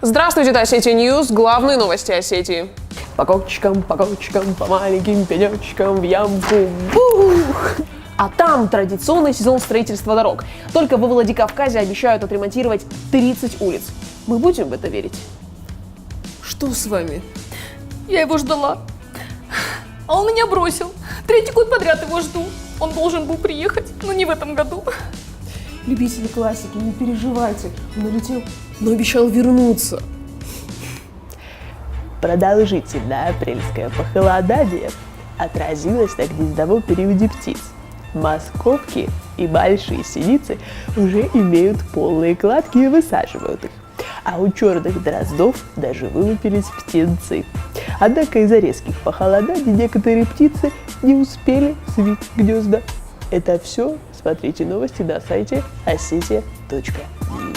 Здравствуйте, это Осетия Ньюс, главные новости Осетии. По кочкам, по маленьким пенечкам в ямку. Бух! А там традиционный сезон строительства дорог. Только во Владикавказе обещают отремонтировать 30 улиц. Мы будем в это верить? Что с вами? Я его ждала. А он меня бросил. 3-й год подряд его жду. Он должен был приехать, но не в этом году. Любители классики, не переживайте. Он улетел, Но обещал вернуться. Продолжительное апрельское похолодание отразилось на гнездовом периоде птиц. Московки и большие синицы уже имеют полные кладки и высаживают их. А у черных дроздов даже вылупились птенцы. Однако из-за резких похолоданий некоторые птицы не успели свить гнезда. Это все. Смотрите новости на сайте ossetia.news.